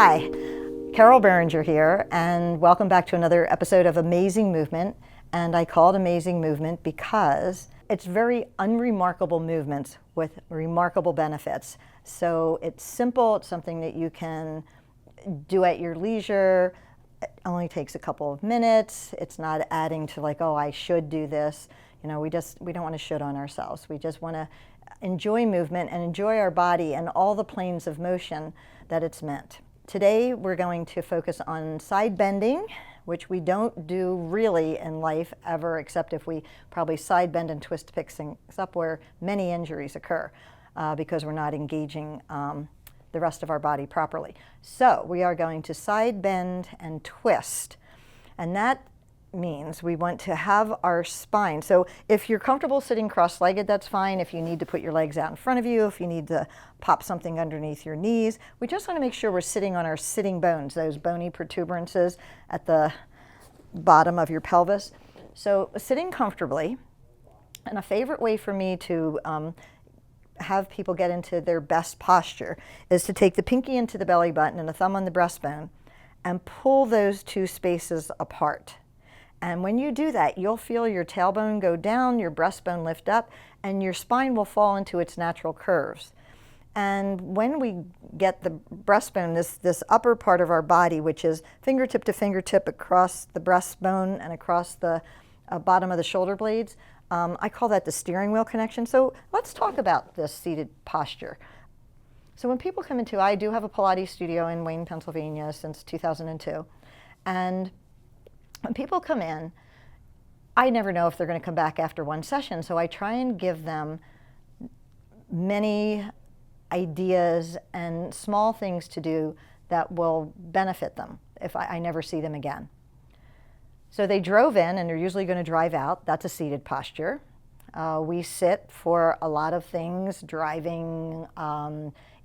Hi, Carol Beringer here, and welcome back to another episode of Amazing Movement. And I call it Amazing Movement because it's very unremarkable movements with remarkable benefits. So it's simple, it's something that you can do at your leisure. It only takes a couple of minutes. It's not adding to like, oh, I should do this. You know, we don't want to should on ourselves. We just want to enjoy movement and enjoy our body and all the planes of motion that it's meant. Today we're going to focus on side bending, which we don't do really in life ever, except if we probably side bend and twist to pick things up, where many injuries occur because we're not engaging the rest of our body properly. So we are going to side bend and twist, and that means we want to have our spine. So if you're comfortable sitting cross-legged, that's fine. If you need to put your legs out in front of you, if you need to pop something underneath your knees, we just want to make sure we're sitting on our sitting bones, those bony protuberances at the bottom of your pelvis. So sitting comfortably, and a favorite way for me to have people get into their best posture is to take the pinky into the belly button and the thumb on the breastbone and pull those two spaces apart. And when you do that, you'll feel your tailbone go down, your breastbone lift up, and your spine will fall into its natural curves. And when we get the breastbone, this upper part of our body, which is fingertip to fingertip across the breastbone and across the bottom of the shoulder blades, I call that the steering wheel connection. So let's talk about this seated posture. So when people come into, I do have a Pilates studio in Wayne, Pennsylvania since 2002. And when people come in, I never know if they're going to come back after one session, so I try and give them many ideas and small things to do that will benefit them if I never see them again. So they drove in, and they're usually going to drive out. That's a seated posture. We sit for a lot of things, driving,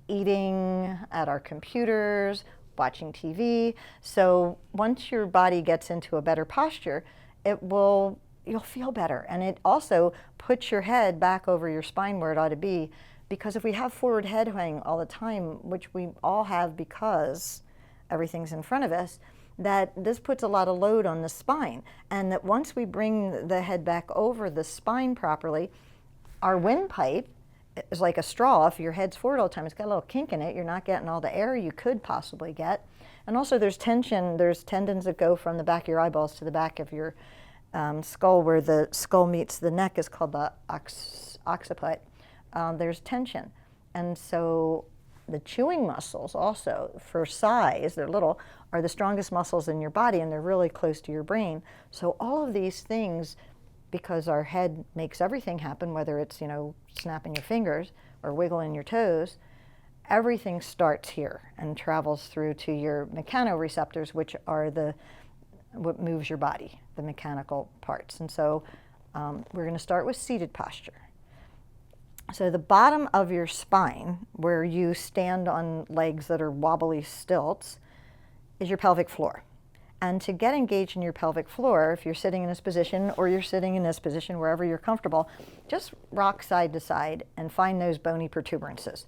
eating at our computers, watching TV. So once your body gets into a better posture, you'll feel better. And it also puts your head back over your spine where it ought to be, because if we have forward head hang all the time, which we all have because everything's in front of us, that this puts a lot of load on the spine. And that once we bring the head back over the spine properly, our windpipe is like a straw. If your head's forward all the time, it's got a little kink in it. You're not getting all the air you could possibly get. And also there's tension. There's tendons that go from the back of your eyeballs to the back of your skull, where the skull meets the neck is called the occiput. There's tension. And so the chewing muscles also, for size, they're little, are the strongest muscles in your body, and they're really close to your brain. So all of these things, because our head makes everything happen, whether it's, snapping your fingers or wiggling your toes, everything starts here and travels through to your mechanoreceptors, which are what moves your body, the mechanical parts. And so we're going to start with seated posture. So the bottom of your spine, where you stand on legs that are wobbly stilts, is your pelvic floor. And to get engaged in your pelvic floor, if you're sitting in this position or you're sitting in this position, wherever you're comfortable, just rock side to side and find those bony protuberances.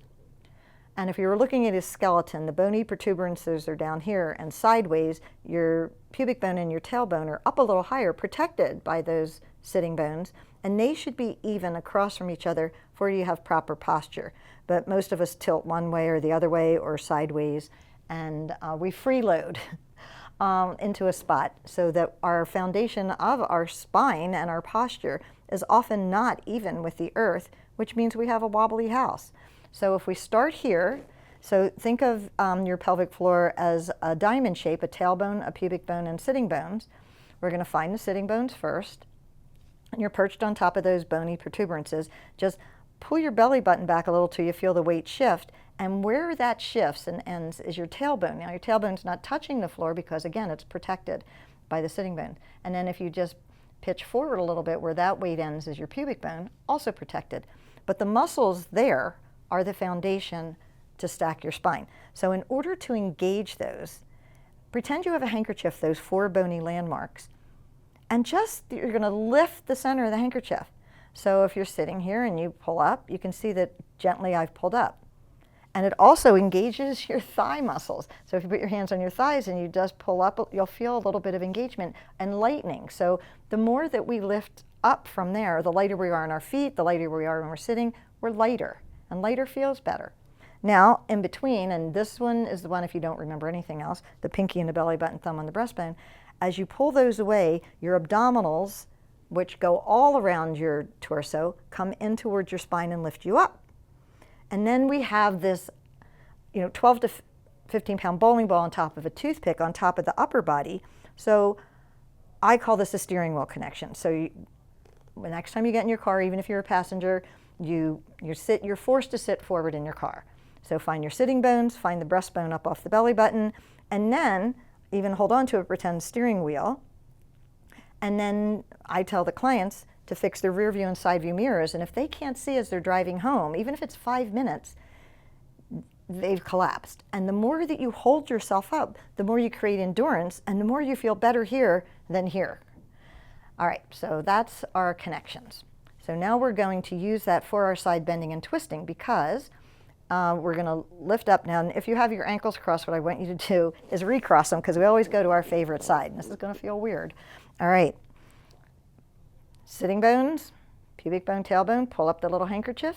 And if you were looking at his skeleton, the bony protuberances are down here, and sideways, your pubic bone and your tailbone are up a little higher, protected by those sitting bones, and they should be even across from each other for you to have proper posture. But most of us tilt one way or the other way or sideways, and we freeload into a spot, so that our foundation of our spine and our posture is often not even with the earth, which means we have a wobbly house. So if we start here, so think of your pelvic floor as a diamond shape, a tailbone, a pubic bone, and sitting bones. We're going to find the sitting bones first, and you're perched on top of those bony protuberances. Just pull your belly button back a little till you feel the weight shift, and where that shifts and ends is your tailbone. Now your tailbone's not touching the floor because, again, it's protected by the sitting bone. And then if you just pitch forward a little bit, where that weight ends is your pubic bone, also protected. But the muscles there are the foundation to stack your spine. So in order to engage those, pretend you have a handkerchief, those four bony landmarks, and you're going to lift the center of the handkerchief. So if you're sitting here and you pull up, you can see that gently I've pulled up. And it also engages your thigh muscles. So if you put your hands on your thighs and you just pull up, you'll feel a little bit of engagement and lightening. So the more that we lift up from there, the lighter we are on our feet, the lighter we are when we're sitting, we're lighter. And lighter feels better. Now, in between, and this one is the one if you don't remember anything else, the pinky and the belly button, thumb on the breastbone, as you pull those away, your abdominals, which go all around your torso, come in towards your spine and lift you up. And then we have this, 12 to 15 pound bowling ball on top of a toothpick on top of the upper body. So I call this a steering wheel connection. So the next time you get in your car, even if you're a passenger, you're forced to sit forward in your car. So find your sitting bones, find the breastbone up off the belly button, and then even hold on to a pretend steering wheel. And then I tell the clients to fix their rear view and side view mirrors, and if they can't see as they're driving home, even if it's 5 minutes, they've collapsed. And the more that you hold yourself up, the more you create endurance, and the more you feel better here than here. All right, so that's our connections. So now we're going to use that for our side bending and twisting, because we're going to lift up now. And if you have your ankles crossed, what I want you to do is recross them, because we always go to our favorite side. And this is going to feel weird. All right. Sitting bones, pubic bone, tailbone, pull up the little handkerchief,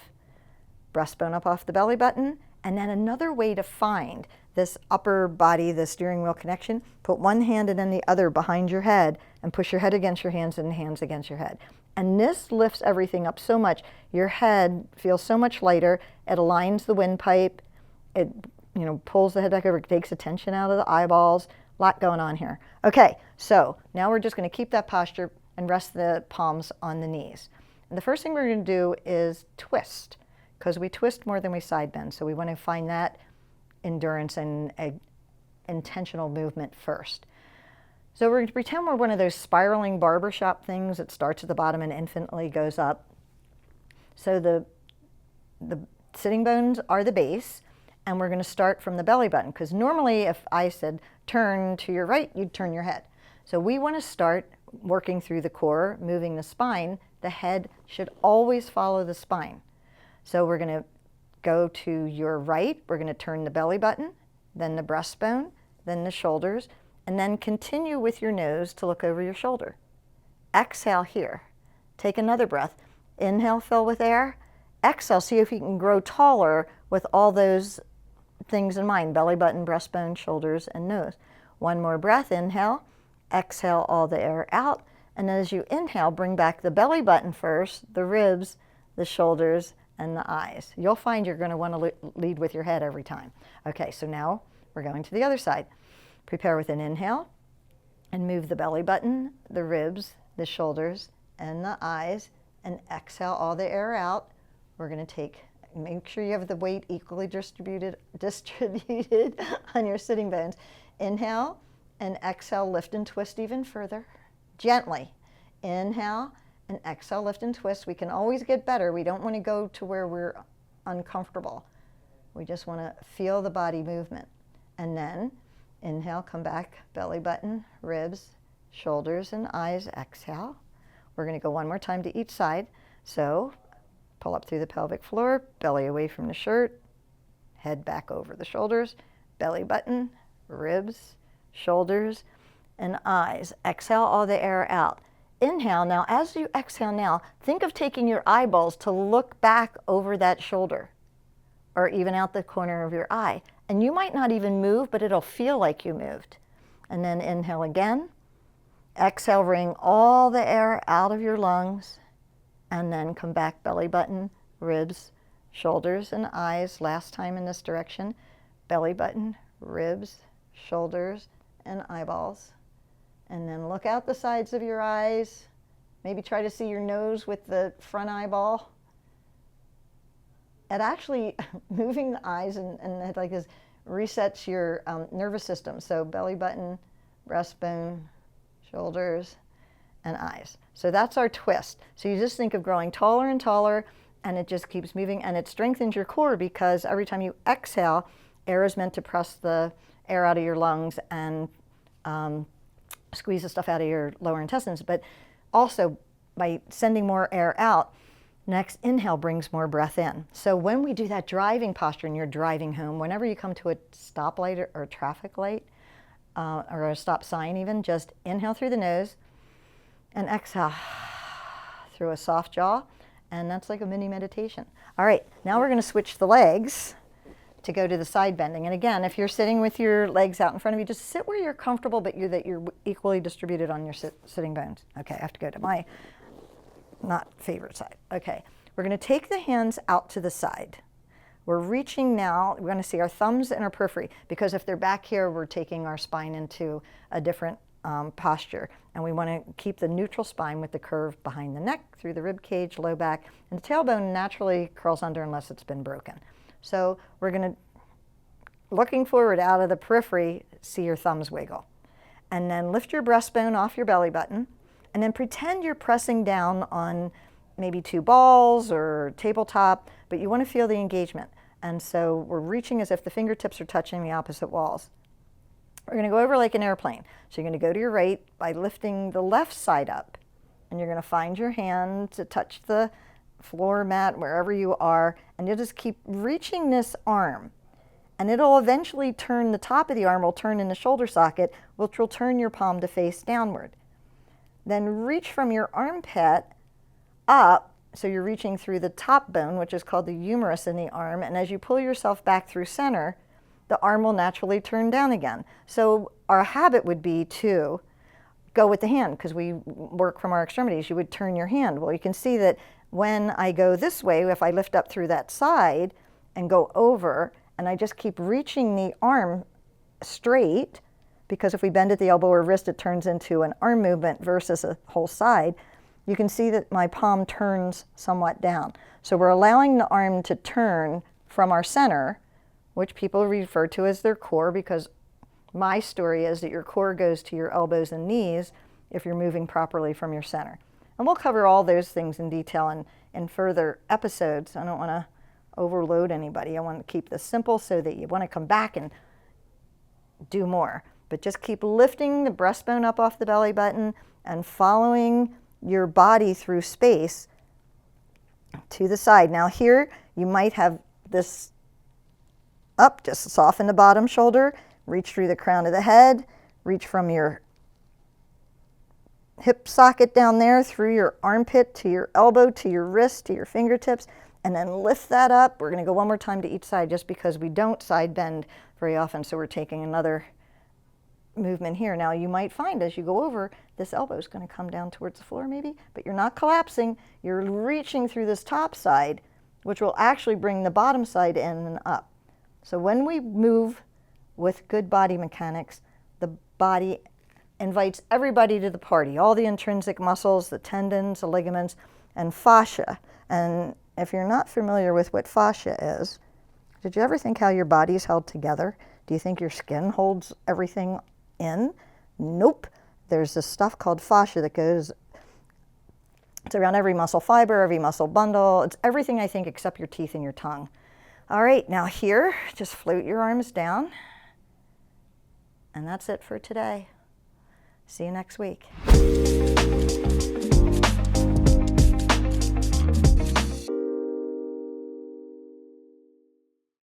breastbone up off the belly button, and then another way to find this upper body, the steering wheel connection, put one hand and then the other behind your head and push your head against your hands and hands against your head. And this lifts everything up so much. Your head feels so much lighter. It aligns the windpipe. It pulls the head back over. It takes the tension out of the eyeballs. A lot going on here. Okay, so now we're just going to keep that posture and rest the palms on the knees. And the first thing we're going to do is twist, because we twist more than we side bend. So we want to find that endurance and intentional movement first. So we're going to pretend we're one of those spiraling barbershop things that starts at the bottom and infinitely goes up. So the sitting bones are the base, and we're going to start from the belly button, because normally if I said turn to your right, you'd turn your head. So we want to start working through the core, moving the spine. The head should always follow the spine. So we're going to go to your right, we're going to turn the belly button, then the breastbone, then the shoulders, and then continue with your nose to look over your shoulder. Exhale here. Take another breath. Inhale, fill with air. Exhale, see if you can grow taller with all those things in mind: belly button, breastbone, shoulders, and nose. One more breath. Inhale. Exhale all the air out. And as you inhale, bring back the belly button first, the ribs, the shoulders, and the eyes. You'll find you're going to want to lead with your head every time. Okay, so now we're going to the other side. Prepare with an inhale and move the belly button, the ribs, the shoulders, and the eyes, and exhale all the air out. We're going to make sure you have the weight equally distributed on your sitting bones. Inhale and exhale, lift and twist even further. Gently. Inhale and exhale, lift and twist. We can always get better. We don't want to go to where we're uncomfortable. We just want to feel the body movement. And then inhale, come back, belly button, ribs, shoulders, and eyes. Exhale. We're going to go one more time to each side. So pull up through the pelvic floor, belly away from the shirt, head back over the shoulders, belly button, ribs, shoulders, and eyes. Exhale all the air out. Inhale. Now, as you exhale now, think of taking your eyeballs to look back over that shoulder or even out the corner of your eye. And you might not even move, but it'll feel like you moved. And then inhale again. Exhale, wring all the air out of your lungs. And then come back, belly button, ribs, shoulders, and eyes. Last time in this direction. Belly button, ribs, shoulders, and eyeballs. And then look out the sides of your eyes. Maybe try to see your nose with the front eyeball. It actually, moving the eyes and like this resets your nervous system. So belly button, breastbone, shoulders, and eyes. So that's our twist. So you just think of growing taller and taller, and it just keeps moving, and it strengthens your core, because every time you exhale, air is meant to press the air out of your lungs and squeeze the stuff out of your lower intestines. But also, by sending more air out, Next, inhale brings more breath in. So when we do that driving posture and you're driving home, whenever you come to a stoplight or a traffic light, or a stop sign even, just inhale through the nose and exhale through a soft jaw, and that's like a mini meditation. All right, now we're going to switch the legs to go to the side bending. And again, if you're sitting with your legs out in front of you, just sit where you're comfortable, but that you're equally distributed on your sitting bones. Okay, I have to go to my not favorite side. Okay, we're going to take the hands out to the side. We're reaching now, we're going to see our thumbs and our periphery, because if they're back here, we're taking our spine into a different posture. And we want to keep the neutral spine with the curve behind the neck, through the rib cage, low back, and the tailbone naturally curls under unless it's been broken. So we're going to, looking forward out of the periphery, see your thumbs wiggle. And then lift your breastbone off your belly button, and then pretend you're pressing down on maybe 2 balls or tabletop, but you want to feel the engagement. And so we're reaching as if the fingertips are touching the opposite walls. We're going to go over like an airplane. So you're going to go to your right by lifting the left side up, and you're going to find your hand to touch the floor mat wherever you are, and you'll just keep reaching this arm. And it'll eventually turn, the top of the arm will turn in the shoulder socket, which will turn your palm to face downward. Then reach from your armpit up, so you're reaching through the top bone, which is called the humerus in the arm, and as you pull yourself back through center, the arm will naturally turn down again. So our habit would be to go with the hand, because we work from our extremities. You would turn your hand. Well, you can see that when I go this way, if I lift up through that side and go over, and I just keep reaching the arm straight, because if we bend at the elbow or wrist, it turns into an arm movement versus a whole side, you can see that my palm turns somewhat down. So we're allowing the arm to turn from our center, which people refer to as their core, because my story is that your core goes to your elbows and knees if you're moving properly from your center. And we'll cover all those things in detail in further episodes. I don't want to overload anybody. I want to keep this simple so that you want to come back and do more. But just keep lifting the breastbone up off the belly button and following your body through space to the side. Now here, you might have this up, just soften the bottom shoulder, reach through the crown of the head, reach from your hip socket down there, through your armpit to your elbow, to your wrist, to your fingertips, and then lift that up. We're going to go one more time to each side, just because we don't side bend very often, so we're taking another movement here. Now you might find as you go over, this elbow is going to come down towards the floor maybe, but you're not collapsing. You're reaching through this top side, which will actually bring the bottom side in and up. So when we move with good body mechanics, the body invites everybody to the party, all the intrinsic muscles, the tendons, the ligaments, and fascia. And if you're not familiar with what fascia is, did you ever think how your body is held together? Do you think your skin holds everything in? Nope. There's this stuff called fascia that goes, it's around every muscle fiber, every muscle bundle. It's everything, I think, except your teeth and your tongue. All right, now here, just float your arms down. And that's it for today. See you next week.